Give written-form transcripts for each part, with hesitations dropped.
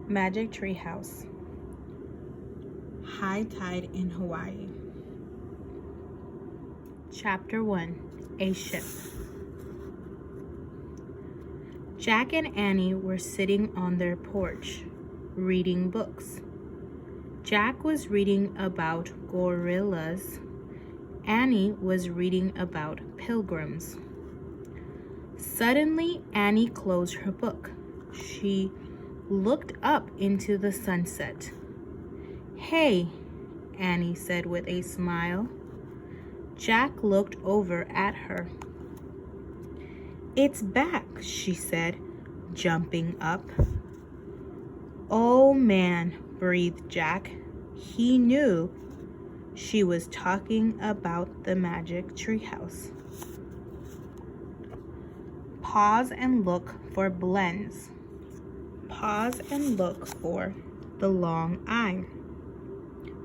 Magic Tree House. High Tide in Hawaii. Chapter 1. A Ship. Jack and Annie were sitting on their porch, reading books. Jack was reading about gorillas. Annie was reading about pilgrims. Suddenly, Annie closed her book. She looked up into the sunset. "Hey," Annie said with a smile. Jack looked over at her. "It's back," she said, jumping up. "Oh man," breathed Jack. He knew she was talking about the magic treehouse. Pause and look for blends. Pause and look for the long I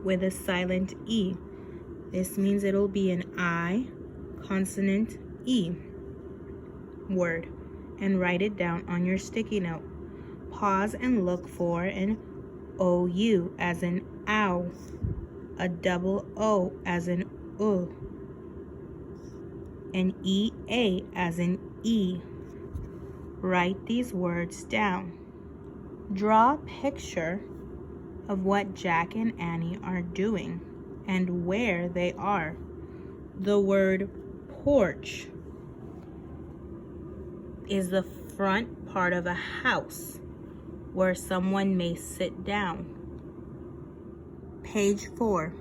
with a silent E. This means it'll be an I, consonant E word, and write it down on your sticky note. Pause and look for an OU as in ow, a double O as in U, an EA as in E. Write these words down. Draw a picture of what Jack and Annie are doing and where they are. The word porch is the front part of a house where someone may sit down. Page 4.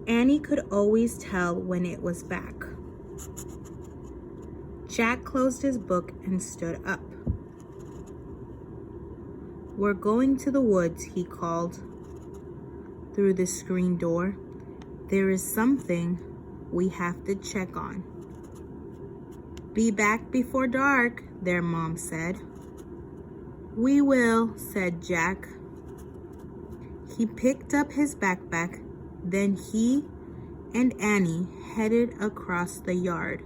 Annie could always tell when it was back. Jack closed his book and stood up. "We're going to the woods," he called through the screen door. "There is something we have to check on." "Be back before dark," their mom said. "We will," said Jack. He picked up his backpack. Then he and Annie headed across the yard.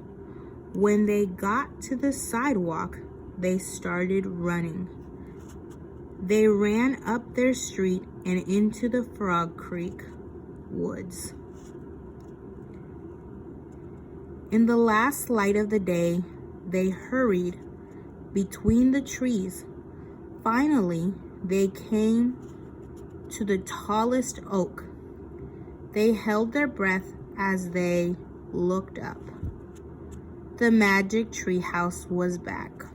When they got to the sidewalk, they started running. They ran up their street and into the Frog Creek woods. In the last light of the day, they hurried between the trees. Finally, they came to the tallest oak. They held their breath as they looked up. The magic tree house was back.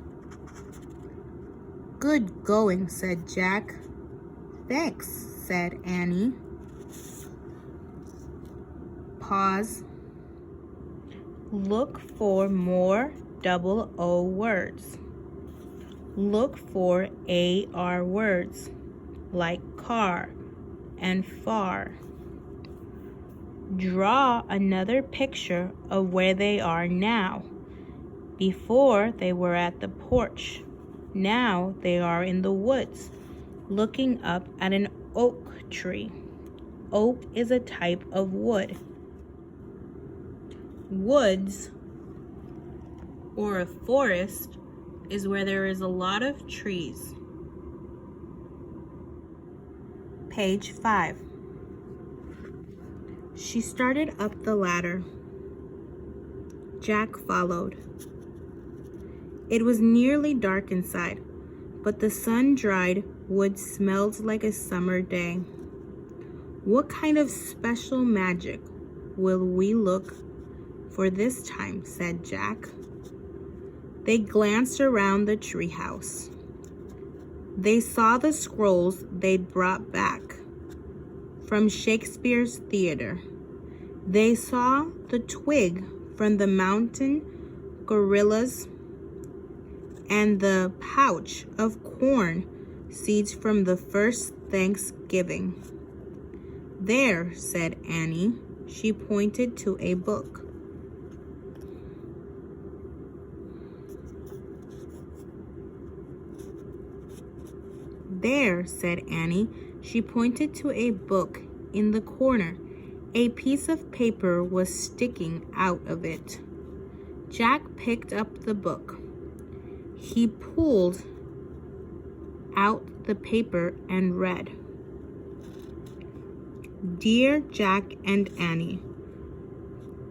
"Good going," said Jack. "Thanks," said Annie. Pause. Look for more double O words. Look for AR words like car and far. Draw another picture of where they are now. Before, they were at the porch. Now they are in the woods, looking up at an oak tree. Oak is a type of wood. Woods, or a forest, is where there is a lot of trees. Page 5. She started up the ladder. Jack followed. It was nearly dark inside, but the sun-dried wood smelled like a summer day. "What kind of special magic will we look for this time?" said Jack. They glanced around the treehouse. They saw the scrolls they'd brought back from Shakespeare's theater. They saw the twig from the mountain gorillas and the pouch of corn seeds from the first Thanksgiving. "There," said Annie. She pointed to a book. "There," said Annie. She pointed to a book in the corner. A piece of paper was sticking out of it. Jack picked up the book. He pulled out the paper and read, "Dear Jack and Annie,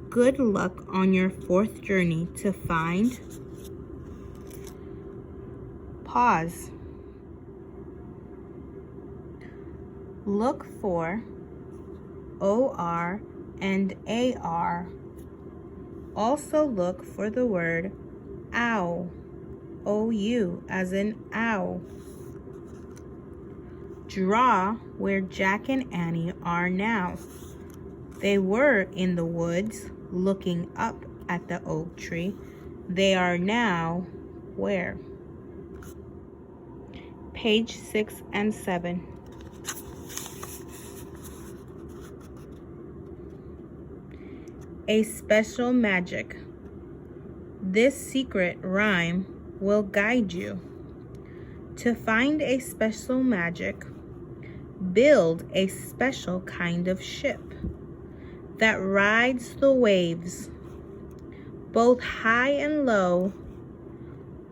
good luck on your 4th journey to find..." Pause. Look for OR and AR. Also look for the word OW. OU as in ow. Draw where Jack and Annie are now. They were in the woods looking up at the oak tree. They are now where? Page 6 and 7. A special magic. This secret rhyme will guide you. To find a special magic, build a special kind of ship that rides the waves, both high and low,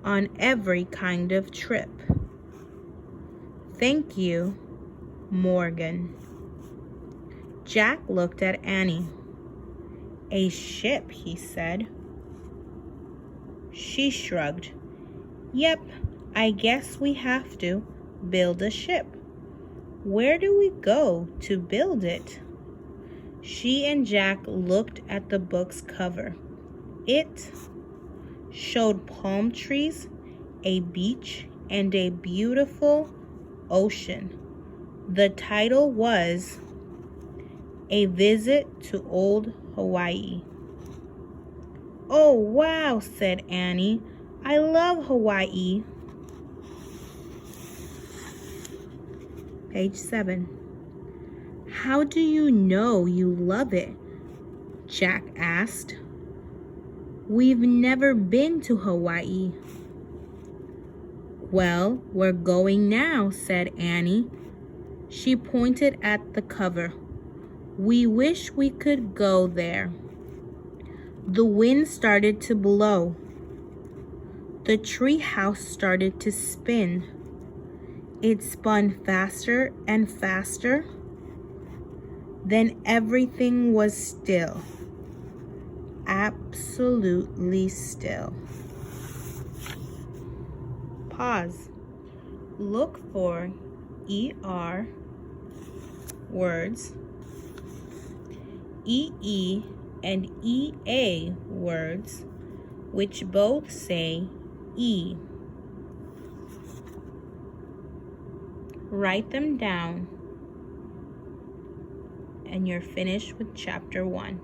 on every kind of trip. Thank you, Morgan. Jack looked at Annie. A ship, he said. She shrugged. Yep, I guess we have to build a ship. Where do we go to build it? She and Jack looked at the book's cover. It showed palm trees, a beach, and a beautiful ocean. The title was A Visit to Old Hawaii. Oh, wow, said Annie. I love Hawaii. Page 7. How do you know you love it? Jack asked. We've never been to Hawaii. Well, we're going now, said Annie. She pointed at the cover. We wish we could go there. The wind started to blow. The tree house started to spin. It spun faster and faster. Then everything was still. Absolutely still. Pause. Look for ER words, EE and EA words, which both say E. Write them down, and you're finished with chapter 1.